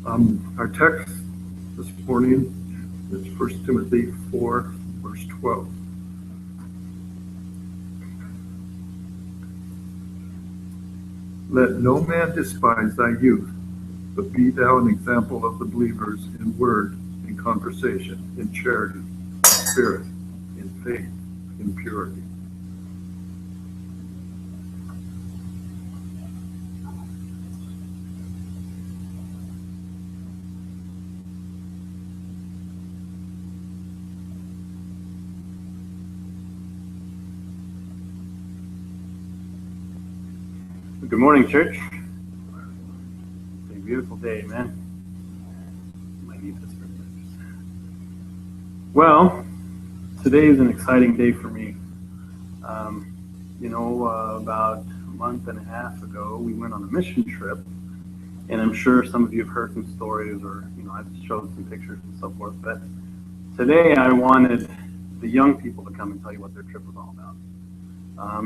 Our text this morning is 1 Timothy 4, verse 12. Let no man despise thy youth, but be thou an example of the believers in word, in conversation, in charity, in spirit, in faith, in purity. Good morning, church. It's a beautiful day, man. Might need this for minutes. Well, today is an exciting day for me. About a month and a half ago, we went on a mission trip, and I'm sure some of you have heard some stories, or I've showed some pictures and so forth. But today, I wanted the young people to come and tell you what their trip was all about.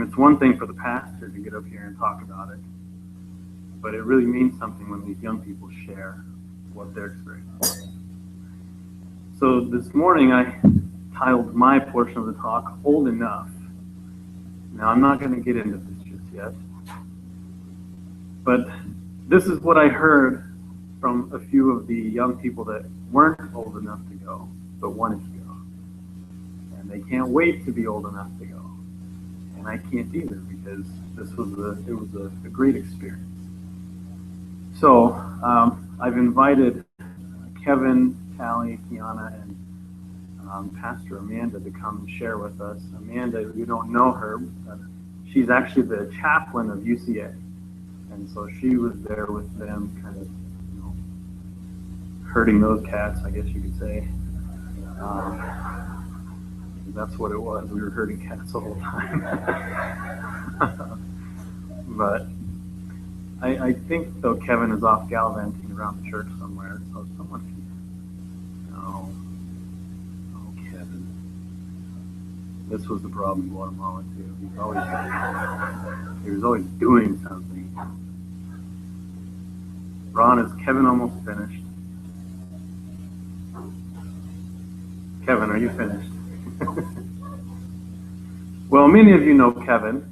It's one thing for the pastor to get up here and talk about it, but it really means something when these young people share what their experience was. So this morning I titled my portion of the talk, Old Enough. Now I'm not going to get into this just yet, but this is what I heard from a few of the young people that weren't old enough to go, but wanted to go. And they can't wait to be old enough to go. And I can't either, because it was a great experience. So I've invited Kevin, Callie, Kiana, and Pastor Amanda to come and share with us. Amanda, you don't know her, but she's actually the chaplain of UCA. And so she was there with them, kind of, herding those cats, I guess you could say. That's what it was. We were herding cats the whole time. But I think, though, Kevin is off gallivanting around the church somewhere, so someone can. No. Oh, Kevin. This was the problem in Guatemala, too. He was always doing something. Ron, is Kevin almost finished? Kevin, are you finished? Well, many of you know Kevin,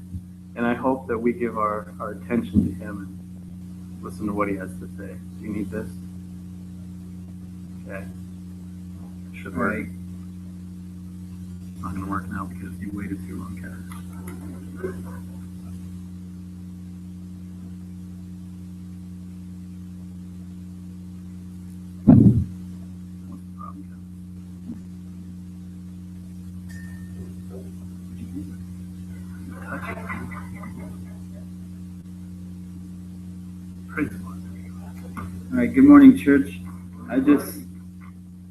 and I hope that we give our attention to him and listen to what he has to say. Do you need this? Okay. It should work. Right. It's not going to work now because you waited too long, Kevin. What's the problem, Kevin? All right, good morning, church.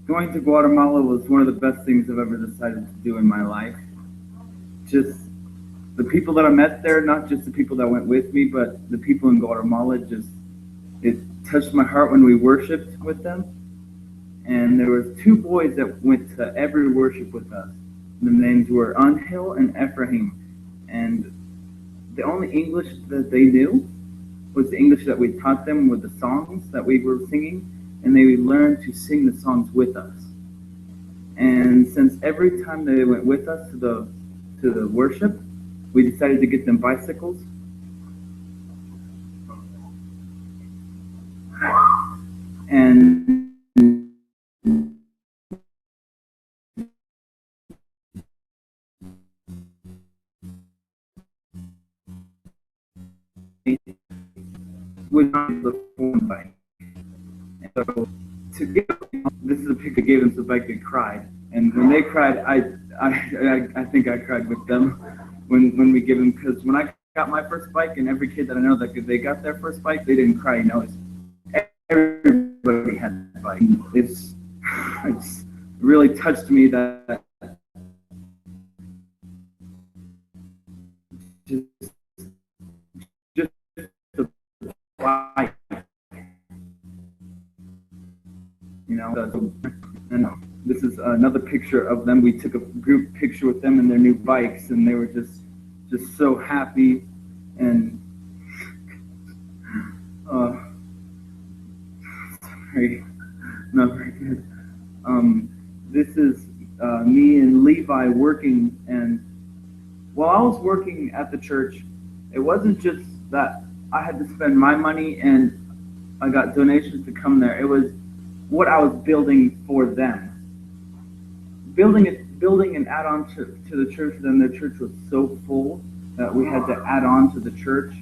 Going to Guatemala was one of the best things I've ever decided to do in my life. Just the people that I met there, not just the people that went with me, but the people in Guatemala, it touched my heart when we worshiped with them. And there were two boys that went to every worship with us. The names were Angel and Ephraim. And the only English that they knew was the English that we taught them with the songs that we were singing, and they learned to sing the songs with us. And since every time they went with us to the worship, we decided to get them bicycles. And would not the phone bike. And so this is a picture I gave them so bike they cried. And when they cried, I think I cried with them when we give them, because when I got my first bike, and every kid that I know that they got their first bike, they didn't cry. Everybody had a bike. It's really touched me that just the bike. And this is another picture of them. We took a group picture with them in their new bikes, and they were just so happy. And Sorry, not very good. This is me and Levi working, and while I was working at the church, it wasn't just that I had to spend my money and I got donations to come there. It was what I was building for them. Building an add-on to the church. Then the church was so full that we had to add on to the church,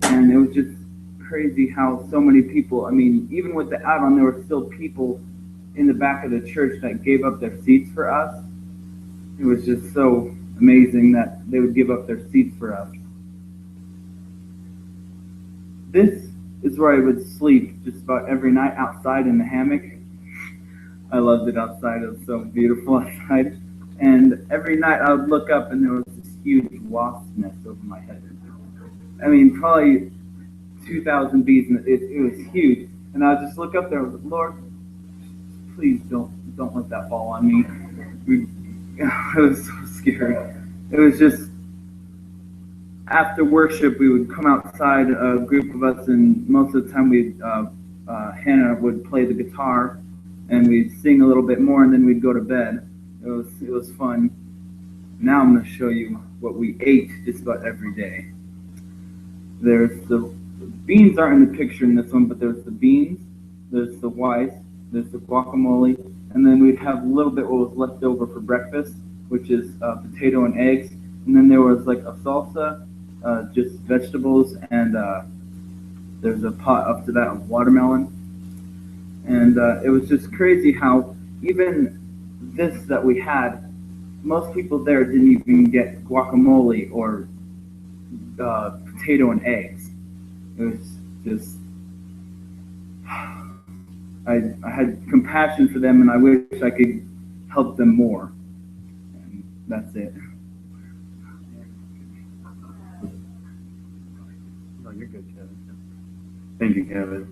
and it was just crazy how so many people. I mean, even with the add-on, there were still people in the back of the church that gave up their seats for us. It was just so amazing that they would give up their seats for us. This is where I would sleep just about every night outside in the hammock. I loved it outside. It was so beautiful outside. And every night I would look up and there was this huge wasp nest over my head. I mean, probably 2,000 bees, and it was huge. And I would just look up there, Lord, please don't let that fall on me. It was so scary. It was just, after worship, we would come outside, a group of us, and most of the time Hannah would play the guitar, and we'd sing a little bit more, and then we'd go to bed. It was fun. Now I'm going to show you what we ate just about every day. There's the beans aren't in the picture in this one, but there's the beans, there's the rice, there's the guacamole, and then we'd have a little bit what was left over for breakfast, which is potato and eggs, and then there was like a salsa, just vegetables, and there's a pot up to that of watermelon. And it was just crazy how even this that we had, most people there didn't even get guacamole or potato and eggs. It was just, I had compassion for them, and I wish I could help them more. And that's it. No, you're good, Kevin. Thank you, Kevin.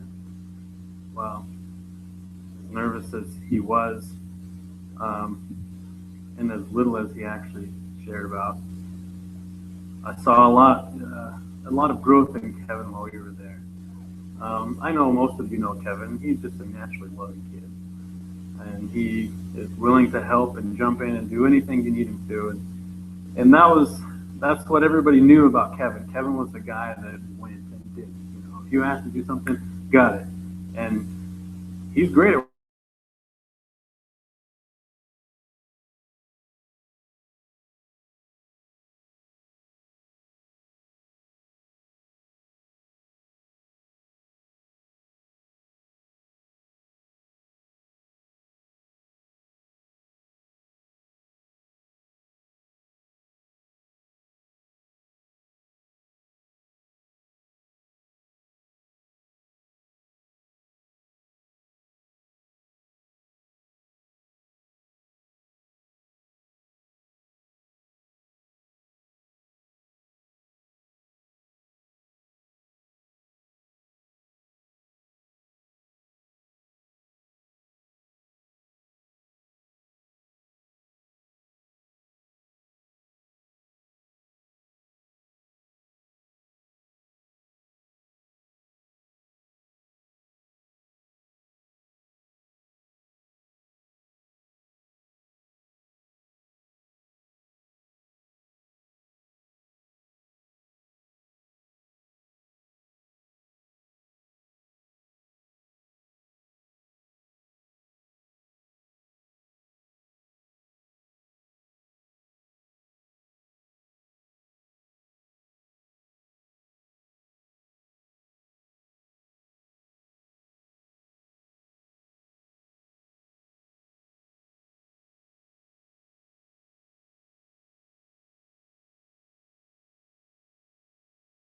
Wow. As nervous as he was, and as little as he actually shared about, I saw a lot of growth in Kevin while we were there. I know most of you know Kevin. He's just a naturally loving kid, and he is willing to help and jump in and do anything you need him to. And that's what everybody knew about Kevin. Kevin was the guy that went and did. You know, if you asked him to do something, got it. And he's great at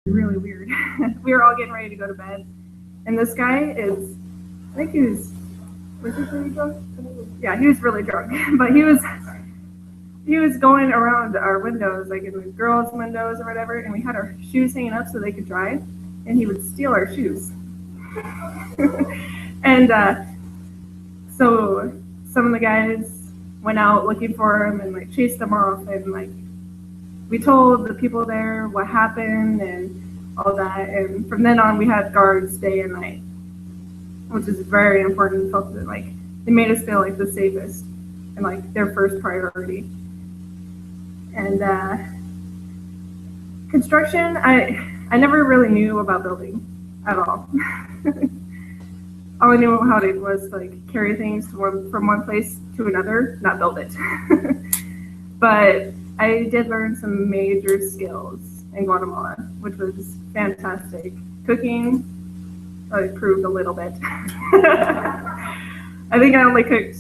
really weird. We were all getting ready to go to bed, and this guy is, I think was he really drunk? Yeah, he was really drunk, but he was going around our windows, like in the girls' windows or whatever, and we had our shoes hanging up so they could dry, and he would steal our shoes. And so some of the guys went out looking for him and like chased him off, and like we told the people there what happened and all that, and from then on we had guards day and night. which is very important. Felt that like they made us feel like the safest and like their first priority. And construction, I never really knew about building at all. All I knew how it was to like carry things from one place to another, not build it. But I did learn some major skills in Guatemala, which was fantastic. Cooking, I improved a little bit. I think I only cooked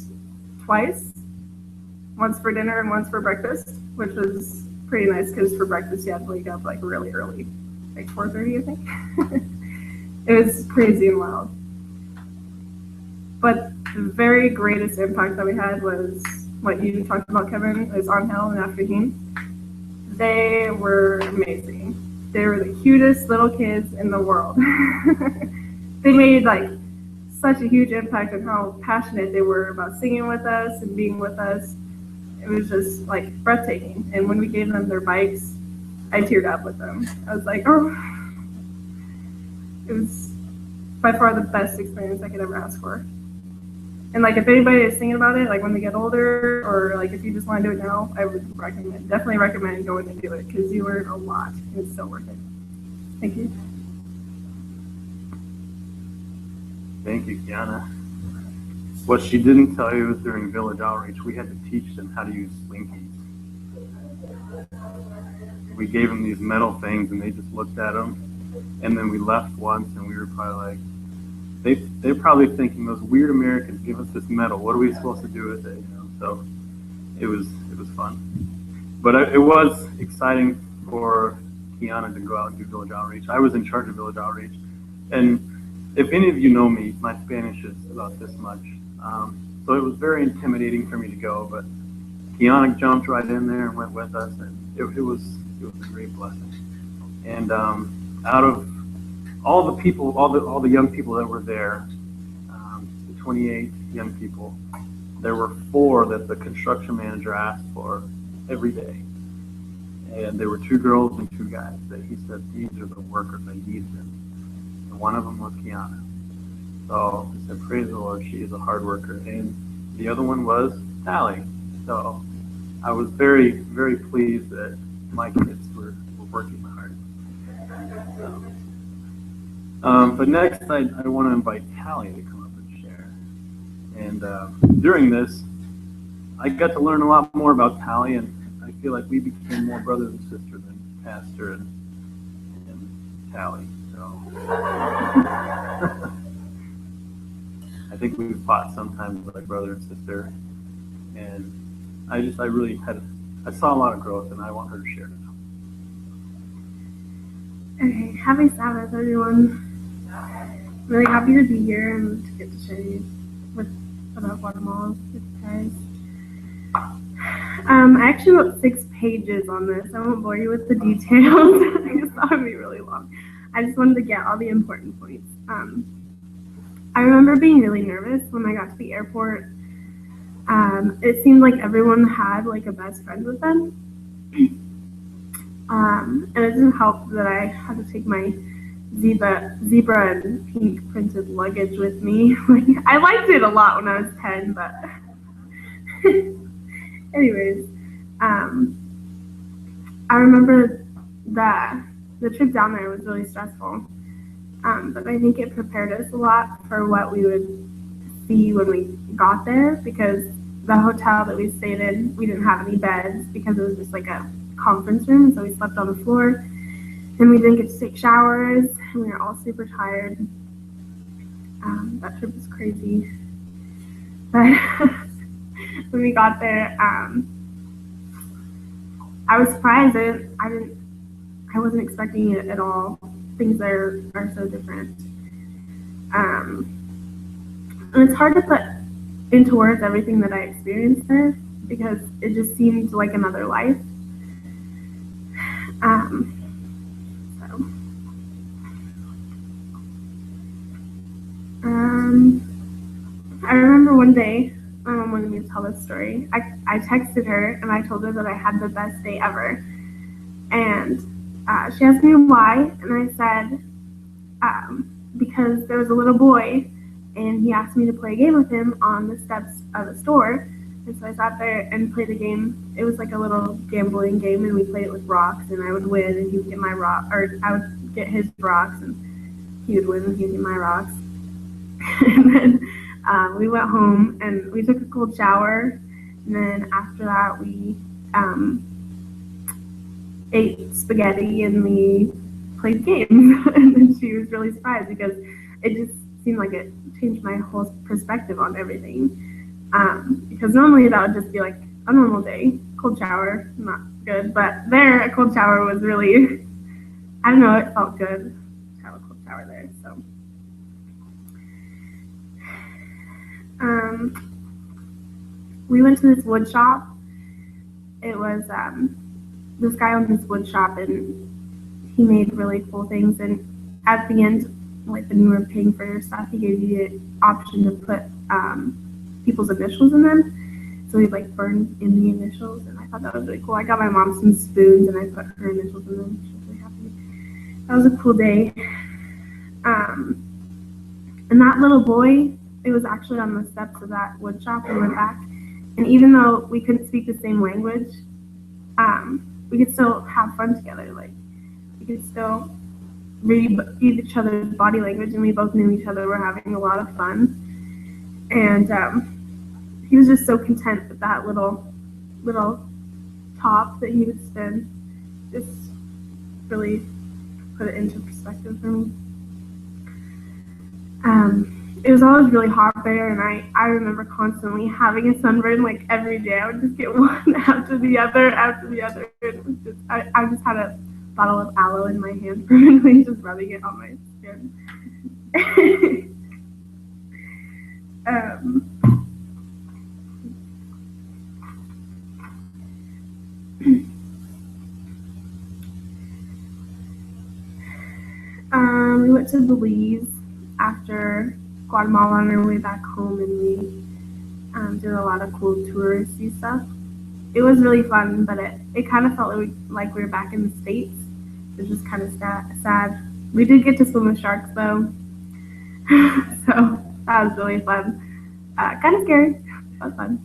twice, once for dinner and once for breakfast, which was pretty nice because for breakfast you had to wake up like really early, like 4:30, I think. It was crazy and wild. But the very greatest impact that we had was what you talked about, Kevin, is Angel and Afrahim. They were amazing. They were the cutest little kids in the world. They made like such a huge impact on how passionate they were about singing with us and being with us. It was just like breathtaking. And when we gave them their bikes, I teared up with them. I was like, oh, it was by far the best experience I could ever ask for. And like if anybody is thinking about it, like when they get older, or like if you just want to do it now, I would definitely recommend going and do it because you learn a lot and it's so worth it. Thank you. Thank you, Kiana. What she didn't tell you is during Village Outreach, we had to teach them how to use slinkies. We gave them these metal things and they just looked at them. And then we left once and we were probably like, they're probably thinking, those weird Americans give us this metal. What are we supposed to do with it? You know, so it was fun. But it was exciting for Kiana to go out and do Village Outreach. I was in charge of Village Outreach. And if any of you know me, my Spanish is about this much. So it was very intimidating for me to go, but Kiana jumped right in there and went with us, and it was a great blessing. And out of all the people, all the young people that were there, the 28 young people, there were 4 that the construction manager asked for every day. And there were 2 girls and 2 guys that he said, these are the workers, I need them. And one of them was Kiana. So I said, praise the Lord, she is a hard worker. And the other one was Tally. So I was very, very pleased that my kids were working hard. But next, I want to invite Tally to come up and share. And during this, I got to learn a lot more about Tally, and I feel like we became more brothers and sisters than Pastor and Tally. So I think we fought sometimes like brother and sister, and I saw a lot of growth, and I want her to share now. Okay, happy Sabbath, everyone. Really happy to be here and to get to share about Guatemala with you guys. I actually wrote 6 pages on this. I won't bore you with the details. I just thought it would be really long. I just wanted to get all the important points. I remember being really nervous when I got to the airport. It seemed like everyone had like a best friend with them. And it didn't help that I had to take my zebra and pink printed luggage with me. Like, I liked it a lot when I was 10, but anyways, I remember that the trip down there was really stressful. But I think it prepared us a lot for what we would see when we got there, because the hotel that we stayed in, we didn't have any beds because it was just like a conference room, so we slept on the floor, and we didn't get to take showers, and we were all super tired. That trip was crazy. But when we got there, I was surprised. I wasn't expecting it at all. Things are so different. And it's hard to put into words everything that I experienced there, because it just seemed like another life. I remember one day, my mom wanted me to tell this story. I texted her and I told her that I had the best day ever. And she asked me why, and I said, because there was a little boy and he asked me to play a game with him on the steps of the store. And so I sat there and played the game. It was like a little gambling game, and we played it with rocks, and I would win, and he would get my rock, or I would get his rocks, and he would win, and he would get my rocks. And then we went home, and we took a cold shower, and then after that we ate spaghetti, and we played games. And then she was really surprised because it just seemed like it changed my whole perspective on everything. Because normally that would just be like a normal day, cold shower, not good. But there, a cold shower was really, I don't know, it felt good to have a cold shower there. So, we went to this wood shop. It was this guy owned this wood shop, and he made really cool things. And at the end, like when you were paying for your stuff, he gave you the option to put people's initials in them. So we'd like burn in the initials, and I thought that was really cool. I got my mom some spoons, and I put her initials in them. She was really happy. That was a cool day. And that little boy, it was actually on the steps of that wood shop. We went back, and even though we couldn't speak the same language, we could still have fun together. Like, we could still read each other's body language, and we both knew each other were having a lot of fun. And he was just so content with that little top that he would spin. Just really put it into perspective for me. It was always really hot there, and I remember constantly having a sunburn. Like every day, I would just get one after the other. It was just, I just had a bottle of aloe in my hand, permanently just rubbing it on my skin. We went to Belize after Guatemala on our way back home, and we did a lot of cool touristy stuff. It was really fun, but it kind of felt like we were back in the States. It was just kind of sad. We did get to swim with sharks, though, so that was really fun. Kind of scary, but fun.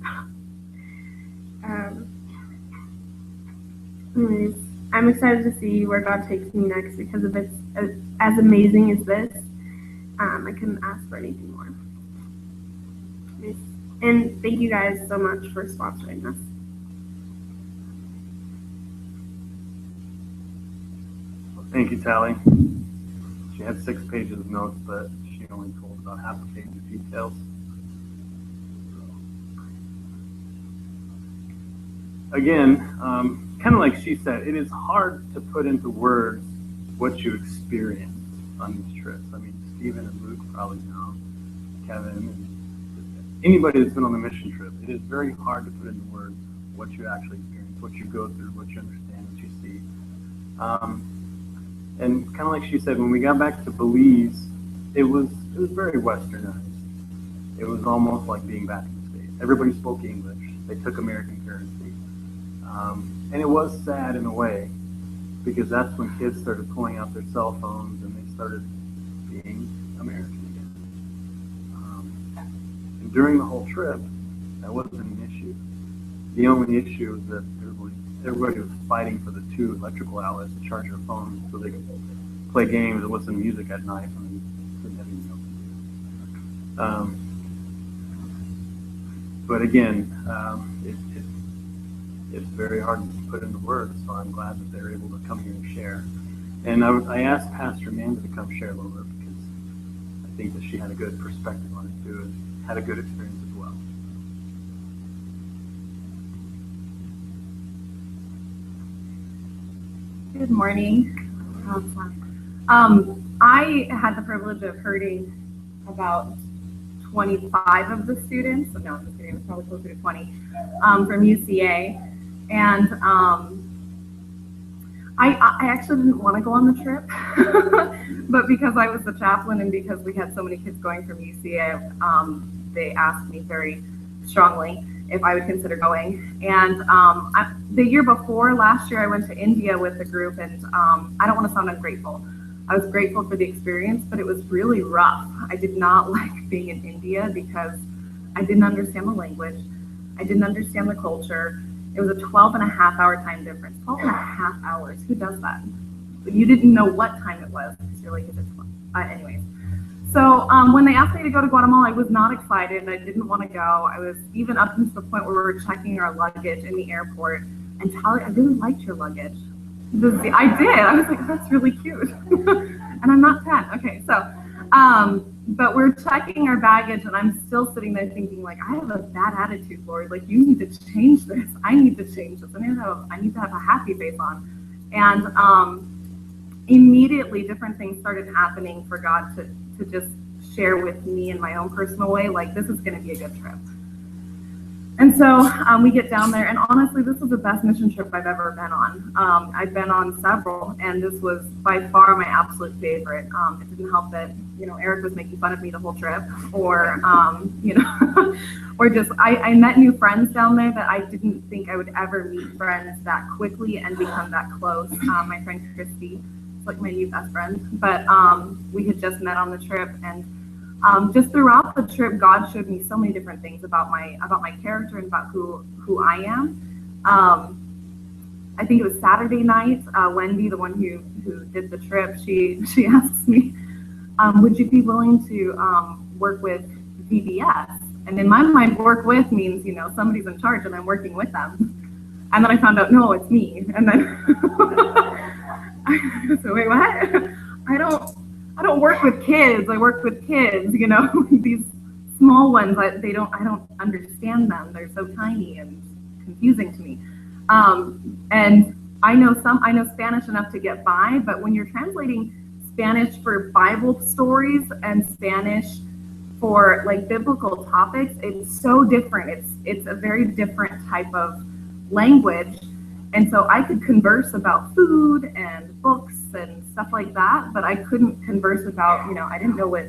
Anyways, I'm excited to see where God takes me next, because if it's as amazing as this, I couldn't ask for anything more. And thank you guys so much for sponsoring us. Well, thank you, Tally. She had 6 pages of notes, but she only told about half a page of details. Again, kind of like she said, it is hard to put into words what you experienced on these trips. I mean, Stephen and Luke probably know, Kevin, and anybody that's been on the mission trip. It is very hard to put into words what you actually experience, what you go through, what you understand, what you see. And kind of like she said, when we got back to Belize, it was very westernized. It was almost like being back in the States. Everybody spoke English. They took American currency. And it was sad in a way, because that's when kids started pulling out their cell phones and they started being American again. And during the whole trip, that wasn't an issue. The only issue was that everybody was fighting for the 2 electrical outlets to charge their phones so they could play games and listen to music at night when they didn't have anything else to do. But again, it's very hard to put into words, so I'm glad that they're able to come here and share. And I asked Pastor Amanda to come share a little bit, because I think that she had a good perspective on it too, and had a good experience as well. Good morning. I had the privilege of herding about 25 of the students, so no, I'm just kidding, it was probably closer to 20, from UCA. And I actually didn't want to go on the trip, but because I was the chaplain and because we had so many kids going from UCA, they asked me very strongly if I would consider going. And the year before, last year, I went to India with the group, and I don't want to sound ungrateful, I was grateful for the experience, but it was really rough. I did not like being in India because I didn't understand the language. I didn't understand the culture. It was a 12-and-a-half-hour time difference. 12.5 hours. Who does that? But you didn't know what time it was because you're like, is it 12? Anyways. So when they asked me to go to Guatemala, I was not excited. I didn't want to go. I was even up to the point where we were checking our luggage in the airport and telling, I really liked your luggage. I did. I was like, that's really cute. And I'm not 10. Okay, so, but we're checking our baggage and I'm still sitting there thinking like, I have a bad attitude, Lord. Like, you need to change this. I need to change this. I need to have a happy face on. And immediately different things started happening for God to just share with me in my own personal way, like, this is going to be a good trip. And so we get down there, and honestly, this was the best mission trip I've ever been on. I've been on several, and this was by far my absolute favorite. It didn't help that, Eric was making fun of me the whole trip, or, or just, I met new friends down there that I didn't think I would ever meet friends that quickly and become that close. My friend Christy, like my new best friend, but we had just met on the trip, and just throughout the trip, God showed me so many different things about my character and about who I am. I think it was Saturday night. Wendy, the one who did the trip, she asks me, would you be willing to work with VBS? And in my mind, work with means somebody's in charge and I'm working with them. And then I found out, no, it's me. And then so wait, what? I don't work with kids. I work with kids, these small ones. I don't understand them. They're so tiny and confusing to me. And I know Spanish enough to get by, but when you're translating Spanish for Bible stories and Spanish for like biblical topics, it's so different. It's a very different type of language. And so I could converse about food and books and stuff like that, but I couldn't converse about, I didn't know what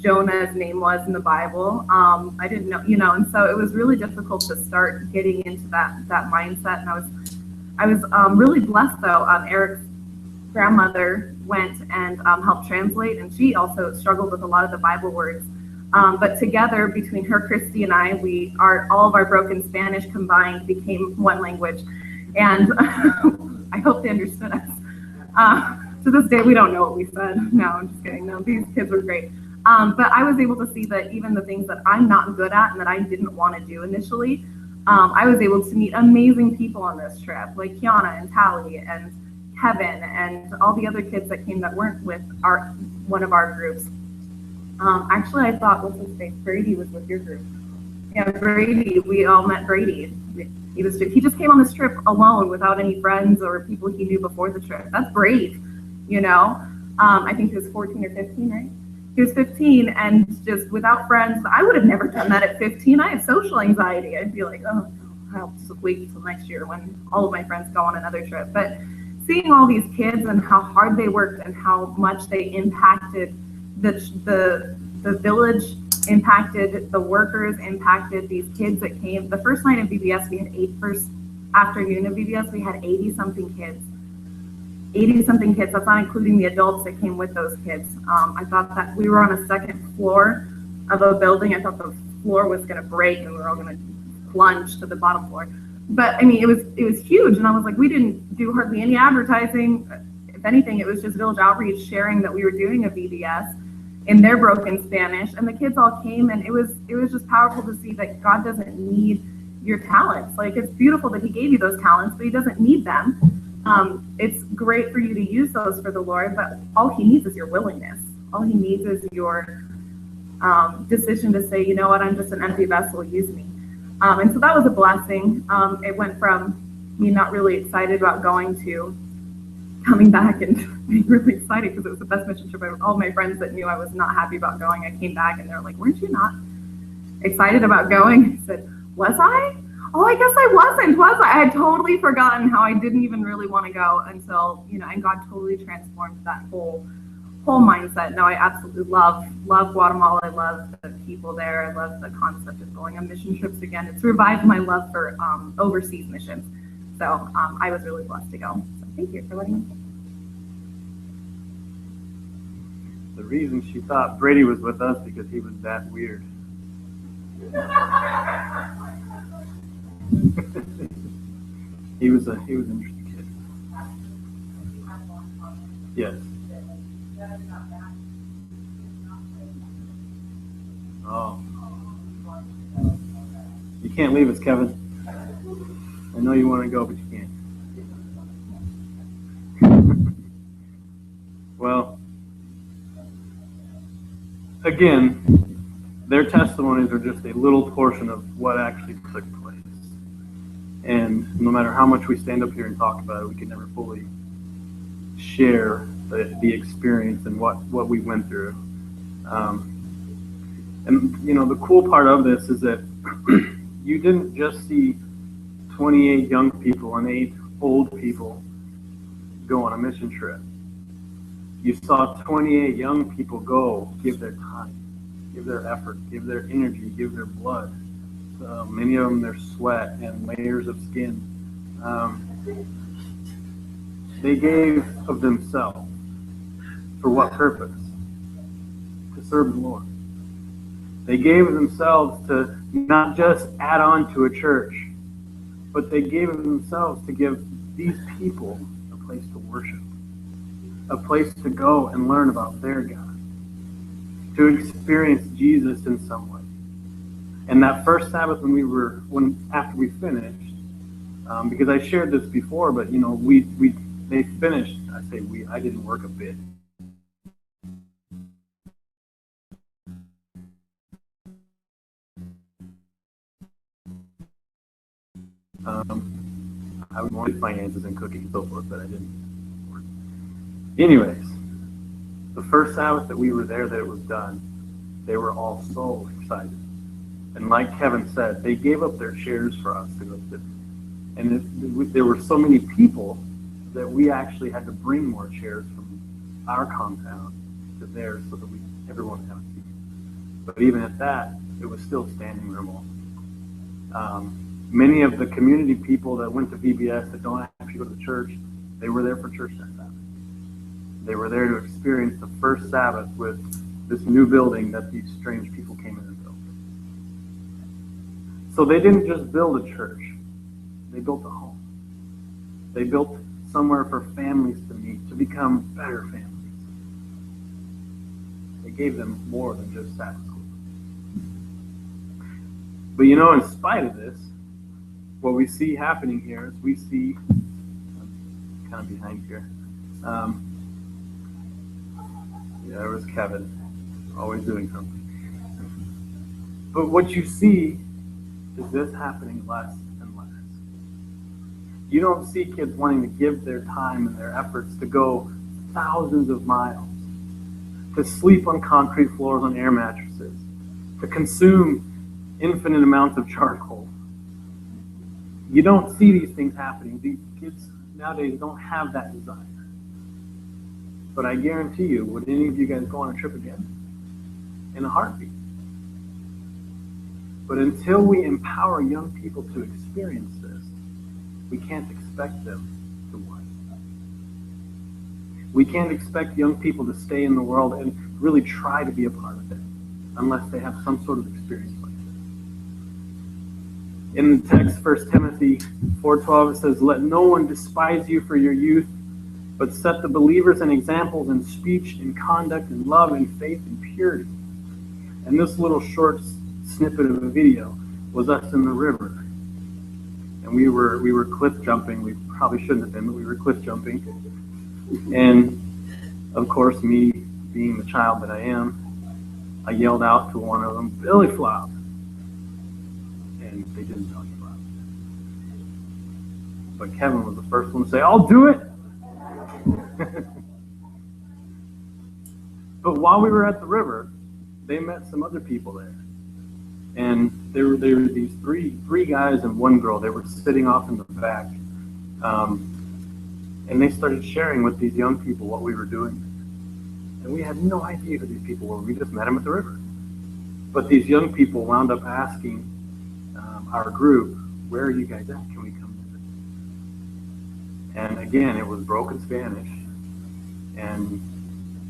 Jonah's name was in the Bible. I didn't know, and so it was really difficult to start getting into that mindset. And I was really blessed though. Eric's grandmother went and helped translate, and she also struggled with a lot of the Bible words. But together, between her, Christy, and I, all of our broken Spanish combined became one language. And I hope they understood us. To this day, we don't know what we said. No, I'm just kidding. No, these kids were great. But I was able to see that even the things that I'm not good at and that I didn't want to do initially, I was able to meet amazing people on this trip, like Kiana and Tally and Kevin and all the other kids that came that weren't with one of our groups. Actually, I thought, what's his name? Brady was with your group. Yeah, Brady. We all met Brady. He just came on this trip alone without any friends or people he knew before the trip. That's brave, I think he was 14 or 15, right? He was 15 and just without friends. I would have never done that at 15. I have social anxiety. I'd be like, oh, I'll just wait until next year when all of my friends go on another trip. But seeing all these kids and how hard they worked and how much they impacted the village, impacted the workers, impacted these kids that came. The first night of VBS, we had first afternoon of VBS, we had 80-something kids. 80-something kids, that's not including the adults that came with those kids. I thought that we were on a second floor of a building. I thought the floor was gonna break and we were all gonna plunge to the bottom floor. But I mean, it was huge. And I was like, we didn't do hardly any advertising. If anything, it was just Village Outreach sharing that we were doing a VBS in their broken Spanish, and the kids all came, and it was just powerful to see that God doesn't need your talents. Like, it's beautiful that he gave you those talents, but he doesn't need them. It's great for you to use those for the Lord, but all he needs is your willingness. All he needs is your decision to say, you know what, I'm just an empty vessel, use me. And so that was a blessing. It went from me not really excited about going to coming back and being really excited because it was the best mission trip ever. All my friends that knew I was not happy about going, I came back and they're like, weren't you not excited about going? I said, was I? Oh, I guess I wasn't, was I? I had totally forgotten how I didn't even really want to go until, and God totally transformed that whole mindset. Now I absolutely love Guatemala. I love the people there. I love the concept of going on mission trips again. It's revived my love for overseas missions. So I was really blessed to go. So thank you for letting me. The reason she thought Brady was with us because he was that weird. He was an interesting kid. Yes. Oh. You can't leave us, Kevin. I know you want to go, but you can't. Well, again, their testimonies are just a little portion of what actually took place. And no matter how much we stand up here and talk about it, we can never fully share the experience and what we went through. And, you know, the cool part of this is that you didn't just see 28 young people and 8 old people go on a mission trip. You saw 28 young people go give their time, give their effort, give their energy, give their blood. Many of them their sweat and layers of skin. They gave of themselves. For what purpose? To serve the Lord. They gave of themselves to not just add on to a church, but they gave of themselves to give these people a place to worship, a place to go and learn about their God, to experience Jesus in some way. And that first Sabbath after we finished, because I shared this before, but you know, they finished. I say we. I didn't work a bit. I wanted finances and cooking and so forth, but I didn't work. Anyways, the first Sabbath that we were there, that it was done, they were all so excited. And like Kevin said, they gave up their chairs for us to go sit. And there were so many people that we actually had to bring more chairs from our compound to theirs so that everyone would have a seat. But even at that, it was still standing room only. Many of the community people that went to VBS that don't actually go to the church, they were there for church that Sabbath. They were there to experience the first Sabbath with this new building that these strange people came in and built. So they didn't just build a church. They built a home. They built somewhere for families to meet, to become better families. They gave them more than just Sabbath school. But you know, in spite of this, what we see happening here is we see, kind of behind here, there was Kevin, always doing something. But what you see is this happening less and less. You don't see kids wanting to give their time and their efforts to go thousands of miles, to sleep on concrete floors on air mattresses, to consume infinite amounts of charcoal. You don't see these things happening. These kids nowadays don't have that desire. But I guarantee you, would any of you guys go on a trip again? In a heartbeat. But until we empower young people to experience this, we can't expect them to what? We can't expect young people to stay in the world and really try to be a part of it unless they have some sort of experience like this. In the text, 1 Timothy 4:12, it says, "Let no one despise you for your youth, but set the believers an examples in speech, in conduct, in love, in faith, in purity." And this little short snippet of a video was us in the river. And we were cliff jumping. We probably shouldn't have been, but we were cliff jumping. And of course, me being the child that I am, I yelled out to one of them, "Billy flop." And they didn't belly flop. But Kevin was the first one to say, "I'll do it." But while we were at the river, they met some other people there. And there were these three guys and one girl. They were sitting off in the back. And they started sharing with these young people what we were doing. And we had no idea who these people were. We just met them at the river. But these young people wound up asking our group, "Where are you guys at? Can we come visit?" And again, it was broken Spanish. And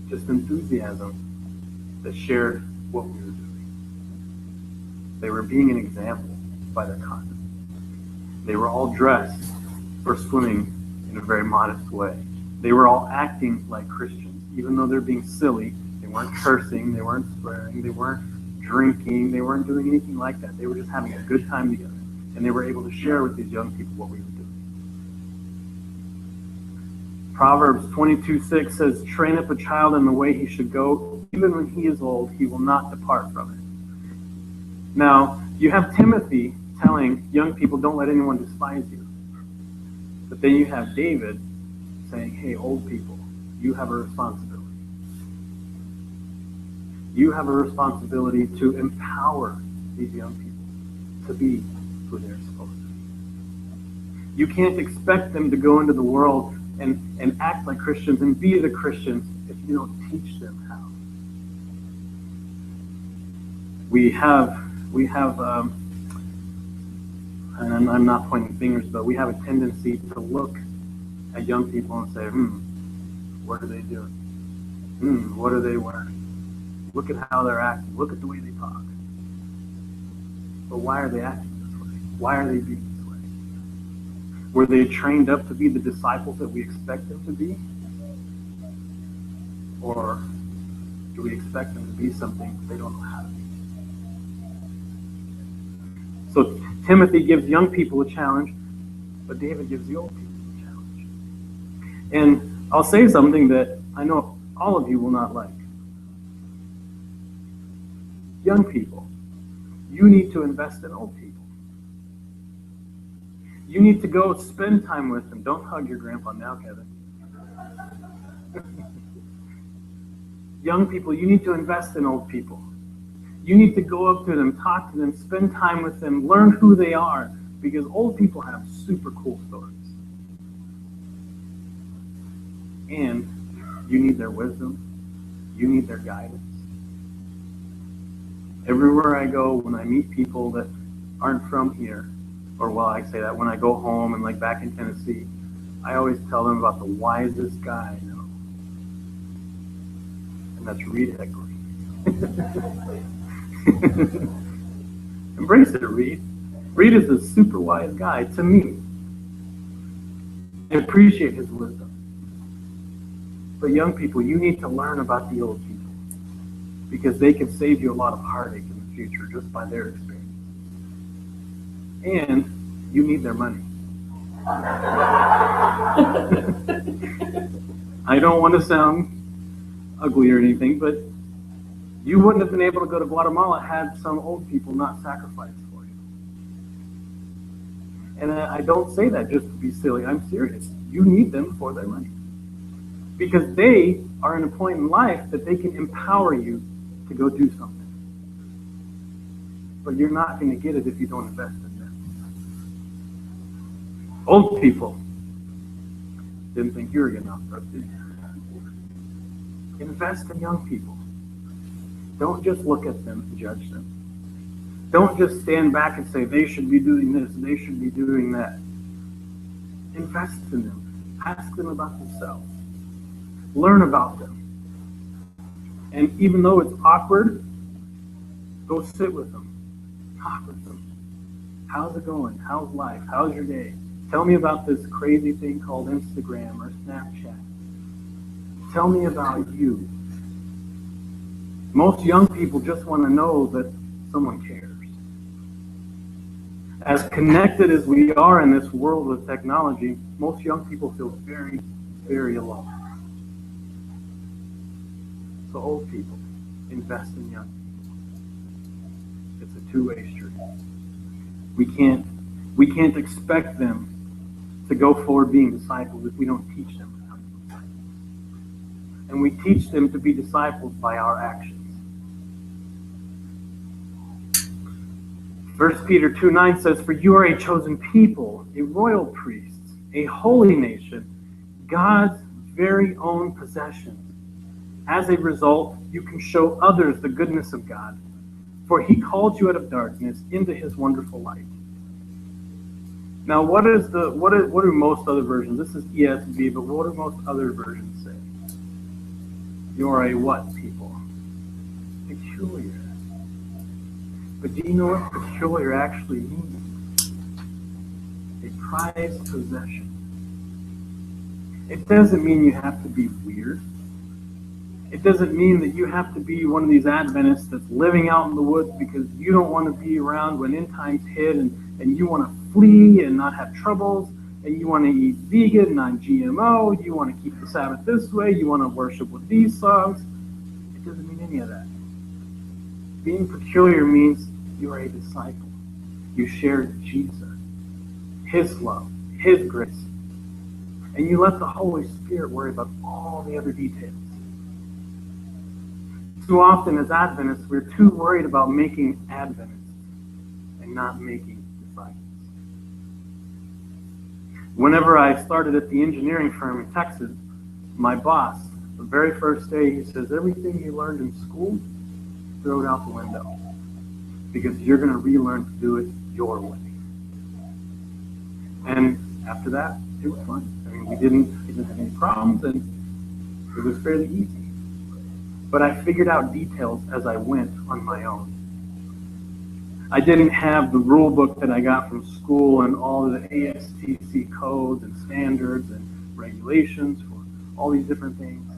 just enthusiasm that shared what we were doing. They were being an example by their conduct. They were all dressed for swimming in a very modest way. They were all acting like Christians, even though they're being silly. They weren't cursing, they weren't swearing, they weren't drinking, they weren't doing anything like that. They were just having a good time together. And they were able to share with these young people what we were doing. Proverbs 22:6 says, "Train up a child in the way he should go. Even when he is old, he will not depart from it." Now, you have Timothy telling young people, don't let anyone despise you. But then you have David saying, hey, old people, you have a responsibility. You have a responsibility to empower these young people to be who they're supposed to be. You can't expect them to go into the world and act like Christians and be the Christians if you don't teach them how. We have, and I'm not pointing fingers, but we have a tendency to look at young people and say, what are they doing? What are they wearing? Look at how they're acting. Look at the way they talk. But why are they acting this way? Why are they being this way? Were they trained up to be the disciples that we expect them to be? Or do we expect them to be something they don't know how to be? So Timothy gives young people a challenge, but David gives the old people a challenge. And I'll say something that I know all of you will not like. Young people, you need to invest in old people. You need to go spend time with them. Don't hug your grandpa now, Kevin. Young people, you need to invest in old people. You need to go up to them, talk to them, spend time with them, learn who they are, because old people have super cool stories. And you need their wisdom. You need their guidance. Everywhere I go, when I meet people that aren't from here, or well, I say that when I go home and like back in Tennessee, I always tell them about the wisest guy I know. And that's Reed Heckley. Embrace it, Reed. Reed is a super wise guy to me. I appreciate his wisdom. But young people, you need to learn about the old people because they can save you a lot of heartache in the future just by their experience. And you need their money. I don't want to sound ugly or anything, but you wouldn't have been able to go to Guatemala had some old people not sacrificed for you. And I don't say that just to be silly. I'm serious. You need them for their money. Because they are in a point in life that they can empower you to go do something. But you're not going to get it if you don't invest in them. Old people didn't think you were good enough for us, did you? Invest in young people. Don't just look at them and judge them. Don't just stand back and say they should be doing this, they should be doing that. Invest in them. Ask them about themselves. Learn about them. And even though it's awkward, go sit with them. Talk with them. How's it going? How's life? How's your day? Tell me about this crazy thing called Instagram or Snapchat. Tell me about you. Most young people just want to know that someone cares. As connected as we are in this world of technology, most young people feel very, very alone. So old people, invest in young people. It's a two-way street. We can't expect them to go forward being disciples if we don't teach them how to be disciples. And we teach them to be disciples by our actions. 1 Peter 2:9 says, "For you are a chosen people, a royal priest, a holy nation, God's very own possession. As a result, you can show others the goodness of God, for he called you out of darkness into his wonderful light." Now, what do most other versions? This is ESV, but what do most other versions say? You're a what, people? Peculiar. But do you know what peculiar actually means? A prized possession. It doesn't mean you have to be weird. It doesn't mean that you have to be one of these Adventists that's living out in the woods because you don't want to be around when end times hit, and you want to flee and not have troubles, and you want to eat vegan, non-GMO, you want to keep the Sabbath this way, you want to worship with these songs. It doesn't mean any of that. Being peculiar means you are a disciple. You share Jesus, His love, His grace, and you let the Holy Spirit worry about all the other details. Too often as Adventists, we're too worried about making Adventists and not making disciples. Whenever I started at the engineering firm in Texas, my boss, the very first day, he says, everything you learned in school, throw it out the window, because you're going to relearn to do it your way. And after that, it was fun. I mean, we didn't have any problems, and it was fairly easy. But I figured out details as I went on my own. I didn't have the rule book that I got from school and all of the ASTC codes and standards and regulations for all these different things.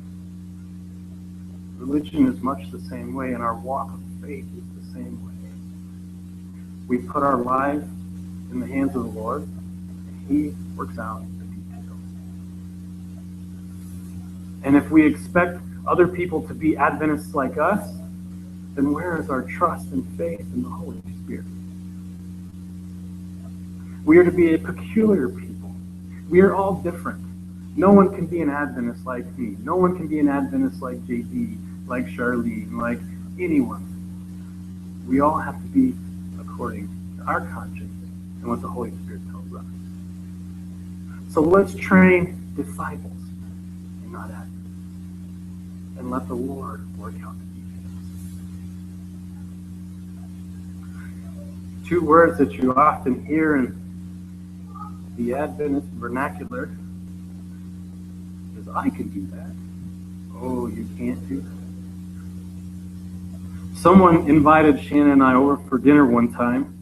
Religion is much the same way, and our walk of faith is the same way. We put our lives in the hands of the Lord, and He works out the details. And if we expect other people to be Adventists like us, then where is our trust and faith in the Holy Spirit? We are to be a peculiar people. We are all different. No one can be an Adventist like me. No one can be an Adventist like JD, like Charlene, like anyone. We all have to be according to our conscience and what the Holy Spirit tells us. So let's train disciples and not Adventists. And let the Lord work out the details. Two words that you often hear in the Adventist vernacular is, I can do that. Oh, you can't do that. Someone invited Shannon and I over for dinner one time,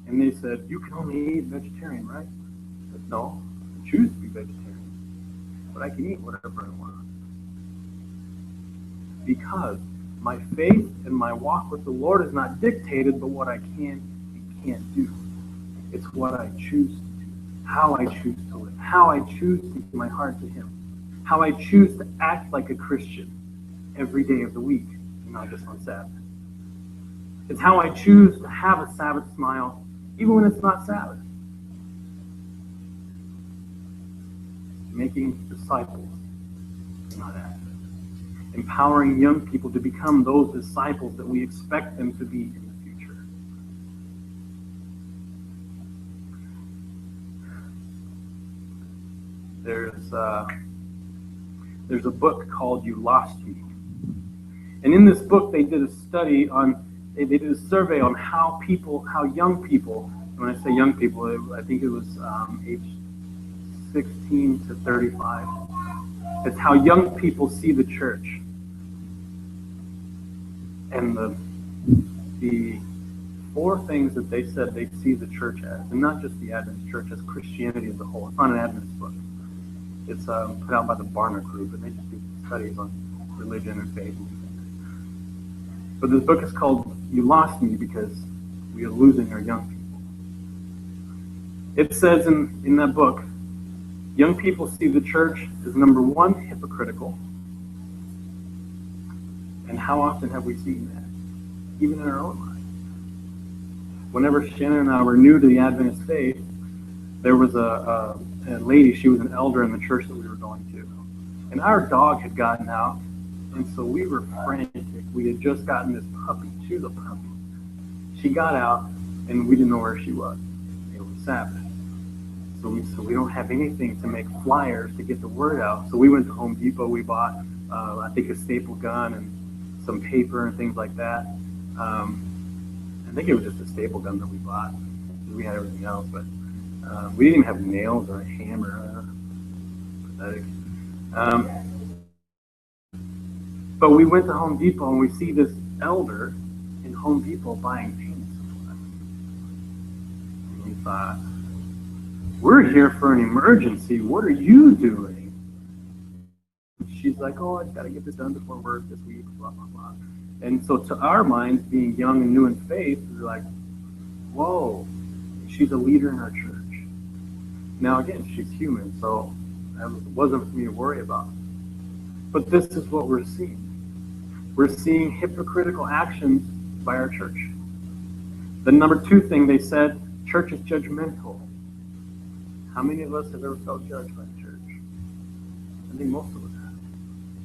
and they said, you can only eat vegetarian, right? I said, no, I choose to be vegetarian, but I can eat whatever I want. Because my faith and my walk with the Lord is not dictated by what I can and can't do. It's what I choose to do, how I choose to live, how I choose to give my heart to Him, how I choose to act like a Christian every day of the week, and not just on Sabbath. It's how I choose to have a Sabbath smile, even when it's not Sabbath. Making disciples, not Adventists. Empowering young people to become those disciples that we expect them to be in the future. There's a book called You Lost Me. And in this book, they did a study on, they did a survey on how young people, when I say young people, I think it was age 16 to 35. It's how young people see the church. And the four things that they said they see the church as, and not just the Adventist church, as Christianity as a whole. It's not an Adventist book. It's put out by the Barna Group, and they just do studies on religion and faith and things. But this book is called You Lost Me Because We Are Losing Our Young People. It says in that book, young people see the church as, number one, hypocritical. And how often have we seen that? Even in our own lives. Whenever Shannon and I were new to the Adventist faith, there was a lady, she was an elder in the church that we were going to. And our dog had gotten out, and so we were frantic. We had just gotten this puppy. She was a puppy. She got out, and we didn't know where she was. It was Sabbath. So we don't have anything to make flyers to get the word out. So we went to Home Depot. We bought, I think, a staple gun and some paper and things like that. I think it was just a staple gun that we bought. We had everything else, but we didn't even have nails or a hammer. Pathetic. But we went to Home Depot and we see this elder in Home Depot buying paint supplies. And we thought, we're here for an emergency. What are you doing? She's like, oh, I've got to get this done before work this week, blah, blah, blah. And so to our minds, being young and new in faith, we're like, whoa, she's a leader in our church. Now, again, she's human, so that wasn't for me to worry about. But this is what we're seeing. We're seeing hypocritical actions by our church. The number 2 thing they said, church is judgmental. How many of us have ever felt judged by the church? I think most of us have,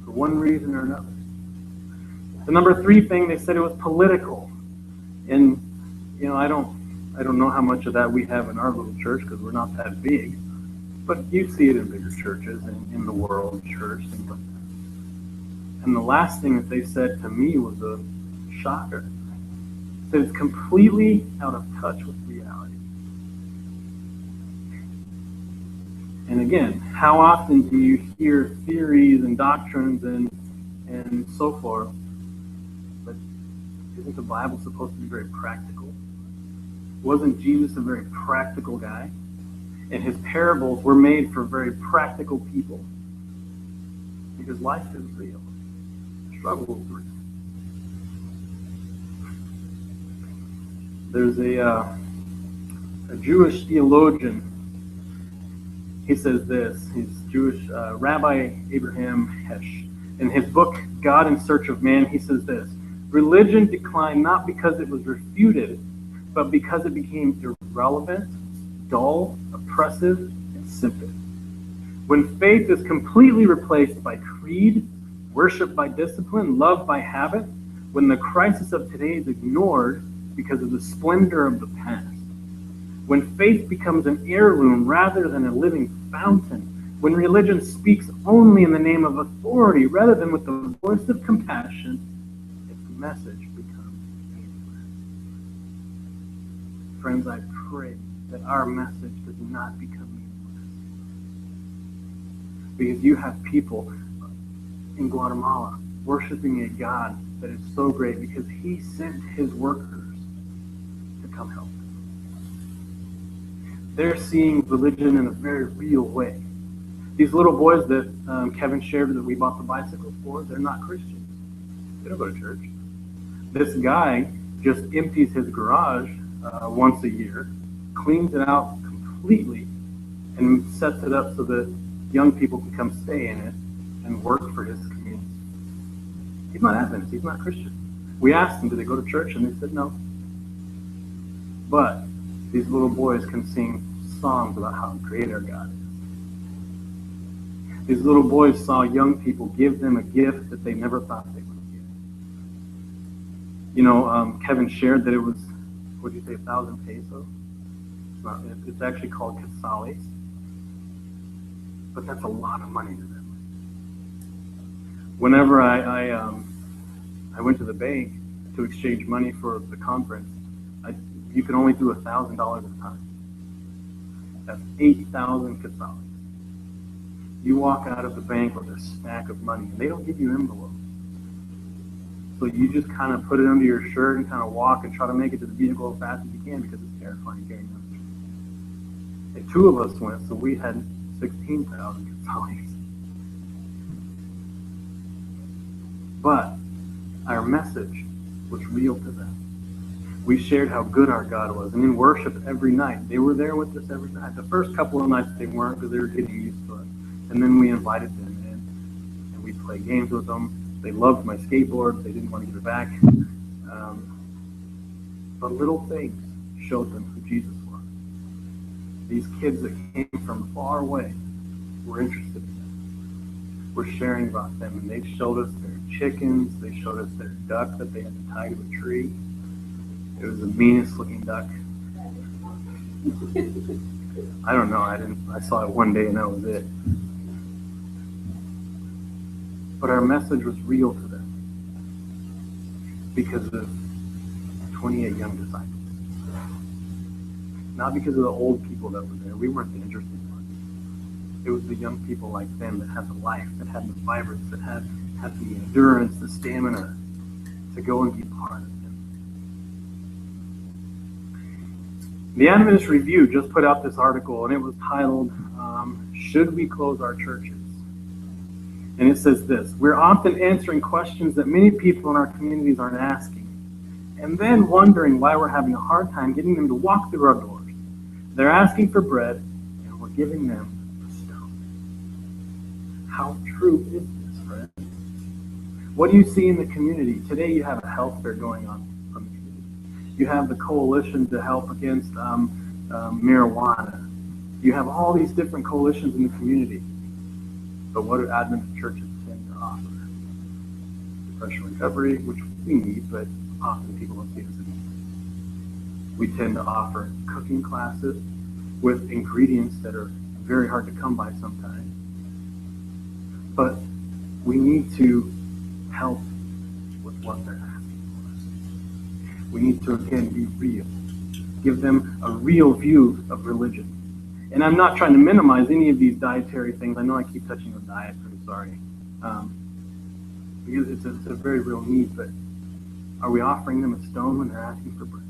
for one reason or another. The number 3 thing, they said it was political. And, I don't know how much of that we have in our little church because we're not that big. But you see it in bigger churches and in the world church, things like that. And the last thing that they said to me was a shocker. That it's completely out of touch with reality. And again, how often do you hear theories and doctrines and so forth? But isn't the Bible supposed to be very practical? Wasn't Jesus a very practical guy? And his parables were made for very practical people. Because life is real. Struggle is real. There's a Jewish theologian. He says this. He's Jewish, Rabbi Abraham Hesch. In his book, God in Search of Man, he says this. Religion declined not because it was refuted, but because it became irrelevant, dull, oppressive, and insipid. When faith is completely replaced by creed, worship by discipline, love by habit, when the crisis of today is ignored because of the splendor of the past, when faith becomes an heirloom rather than a living fountain, when religion speaks only in the name of authority rather than with the voice of compassion, its message becomes meaningless. Friends, I pray that our message does not become meaningless. Because you have people in Guatemala worshiping a God that is so great because he sent his workers to come help them. They're seeing religion in a very real way. These little boys that Kevin shared that we bought the bicycles for, they're not Christians. They don't go to church. This guy just empties his garage once a year, cleans it out completely, and sets it up so that young people can come stay in it and work for his community. He's not Adventist. He's not Christian. We asked them, do they go to church? And they said no. But these little boys can sing songs about how great our God is. These little boys saw young people give them a gift that they never thought they would give. You know, Kevin shared that it was, what did you say, 1,000 pesos? It's actually called quetzales. But that's a lot of money to them. Whenever I went to the bank to exchange money for the conference, you could only do $1,000 at a time. That's 8,000 quetzales. You walk out of the bank with a stack of money, and they don't give you envelopes. So you just kind of put it under your shirt and kind of walk and try to make it to the vehicle as fast as you can because it's terrifying carrying them. And 2 of us went, so we had 16,000 quetzales. But our message was real to them. We shared how good our God was. And in worship every night, they were there with us every night. The first couple of nights they weren't because they were getting used to it. And then we invited them in, and we played games with them. They loved my skateboard. They didn't want to give it back. But little things showed them who Jesus was. These kids that came from far away were interested in them. We're sharing about them, and they showed us their chickens. They showed us their duck that they had to tie to a tree. It was the meanest looking duck. I don't know. I saw it one day, and that was it. But our message was real to them because of 28 young disciples. Not because of the old people that were there. We weren't the interesting ones. It was the young people like them that had the life, that had the vibrance, that had have the endurance, the stamina to go and be part of it. The Adventist Review just put out this article, and it was titled, Should We Close Our Churches? And it says this: we're often answering questions that many people in our communities aren't asking, and then wondering why we're having a hard time getting them to walk through our doors. They're asking for bread, and we're giving them a stone. How true is this, friend? What do you see in the community? Today you have a health fair going on from the community. You have the coalition to help against marijuana. You have all these different coalitions in the community. But what do Adventist churches tend to offer? Depression recovery, which we need, but often people don't see it as a need. We tend to offer cooking classes with ingredients that are very hard to come by sometimes. But we need to help with what they're asking for us. We need to, again, be real. Give them a real view of religion. And I'm not trying to minimize any of these dietary things. I know I keep touching on diet, I'm sorry. Because it's a very real need, but are we offering them a stone when they're asking for bread?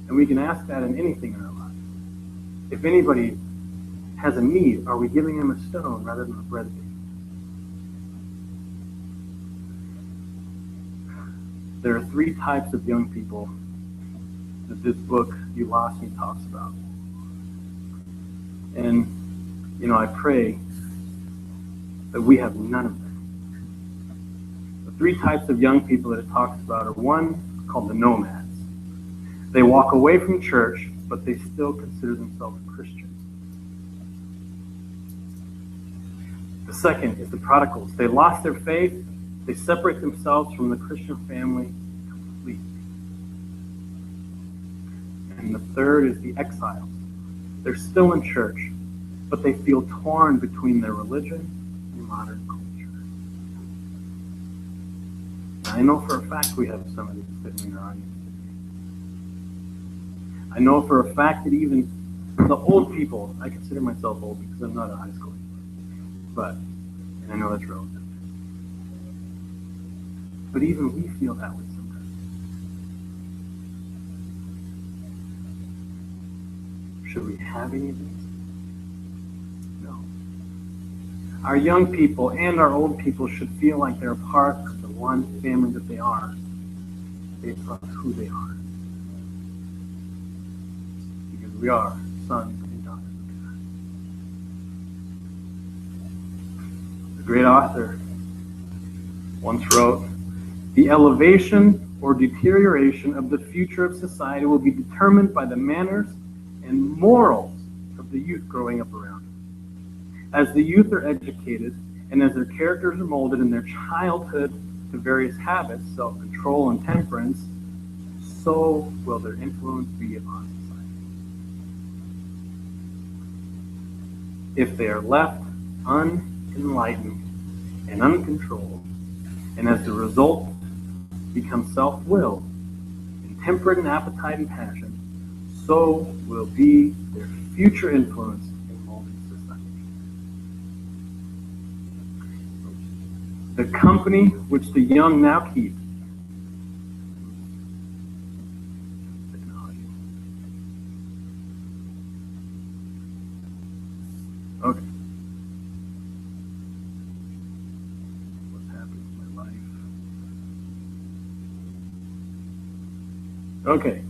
And we can ask that in anything in our lives. If anybody has a need, are we giving them a stone rather than a bread cake? There are 3 types of young people that this book, You Lost Me, talks about. And, I pray that we have none of them. The 3 types of young people that it talks about are one called the nomads. They walk away from church, but they still consider themselves Christians. The second is the prodigals. They lost their faith. They separate themselves from the Christian family completely. And the third is the exiles. They're still in church, but they feel torn between their religion and modern culture. Now, I know for a fact we have some of these sitting in our audience today. I know for a fact that even the old people, I consider myself old because I'm not a high school but, and I know that's relative. But even we feel that way sometimes. Should we have any of these? No. Our young people and our old people should feel like they're a part of the one family that they are, based on who they are. Because we are sons and daughters of God. The great author once wrote, "The elevation or deterioration of the future of society will be determined by the manners and morals of the youth growing up around them. As the youth are educated and as their characters are molded in their childhood to various habits, self-control and temperance, so will their influence be upon society. If they are left unenlightened and uncontrolled, and as the result become self-willed, intemperate in appetite and passion, so will be their future influence in molding society. The company which the young now keep." Technology. Okay. What's happening in my life? Okay.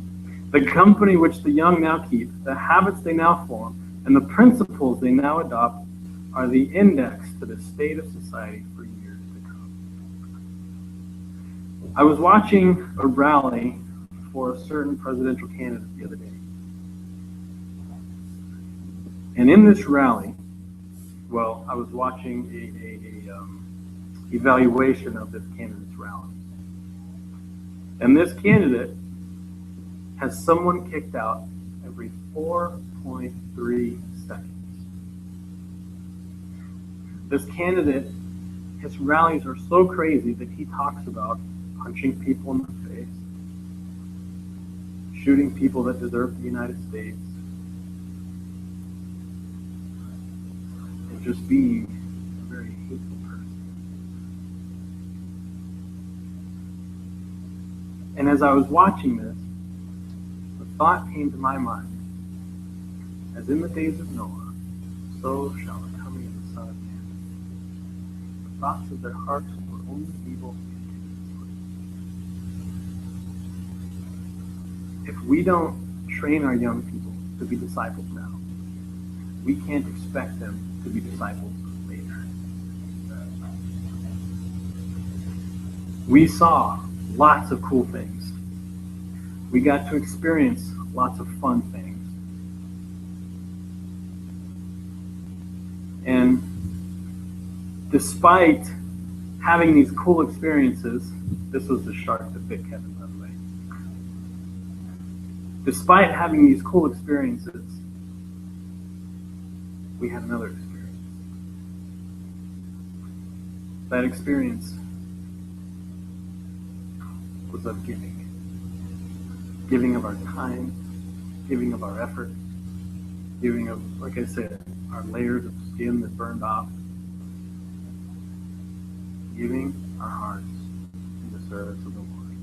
The company which the young now keep, the habits they now form, and the principles they now adopt are the index to the state of society for years to come. I was watching a rally for a certain presidential candidate the other day. And in this rally, well, I was watching a evaluation of this candidate's rally. And this candidate has someone kicked out every 4.3 seconds. This candidate, his rallies are so crazy that he talks about punching people in the face, shooting people that deserve the United States, and just being a very hateful person. And as I was watching this, the thought came to my mind, as in the days of Noah, so shall the coming of the Son of Man. The thoughts of their hearts were only evil. If we don't train our young people to be disciples now, we can't expect them to be disciples later. We saw lots of cool things. We got to experience lots of fun things. And despite having these cool experiences, this was the shark that bit Kevin, by the way. Despite having these cool experiences, we had another experience. That experience was of giving. Giving of our time, giving of our effort, giving of, like I said, our layers of skin that burned off, giving our hearts in the service of the Lord.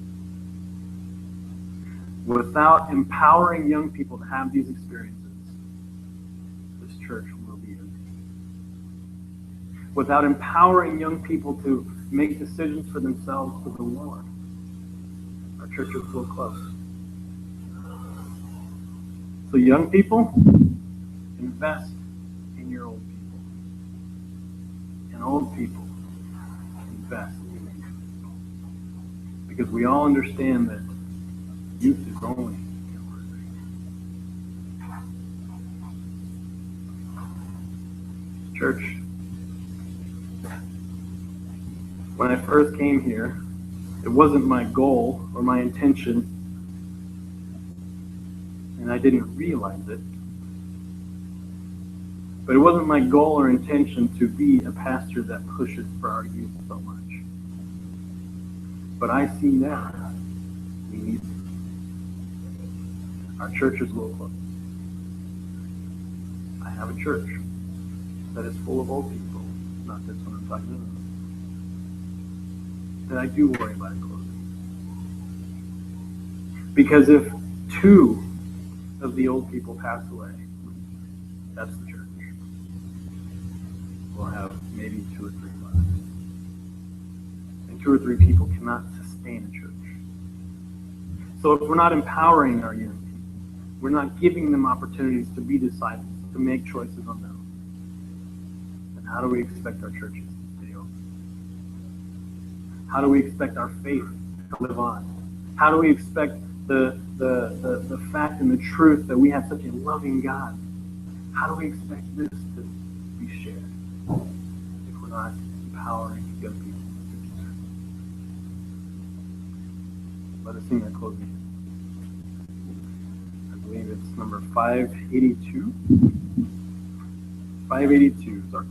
Without empowering young people to have these experiences, this church will be empty. Without empowering young people to make decisions for themselves for the Lord, our churches will close. So young people, invest in your old people. And old people, invest in your young people. Because we all understand that youth is only temporary. Church, when I first came here, it wasn't my goal or my intention, and I didn't realize it, but it wasn't my goal or intention to be a pastor that pushes for our youth so much. But I see now we need it. Our churches will close. I have a church that is full of old people, not this one I'm talking about, that I do worry about it closing. Because if 2 of the old people pass away, that's the church. We'll have maybe 2 or 3 left. And 2 or 3 people cannot sustain a church. So if we're not empowering our young people, we're not giving them opportunities to be disciples, to make choices on their own, then how do we expect our churches to stay open? How do we expect our faith to live on? How do we expect the fact and the truth that we have such a loving God? How do we expect this to be shared if we're not empowering young people to do that? Let us sing that closing hymn. I believe it's number 582. 582 is our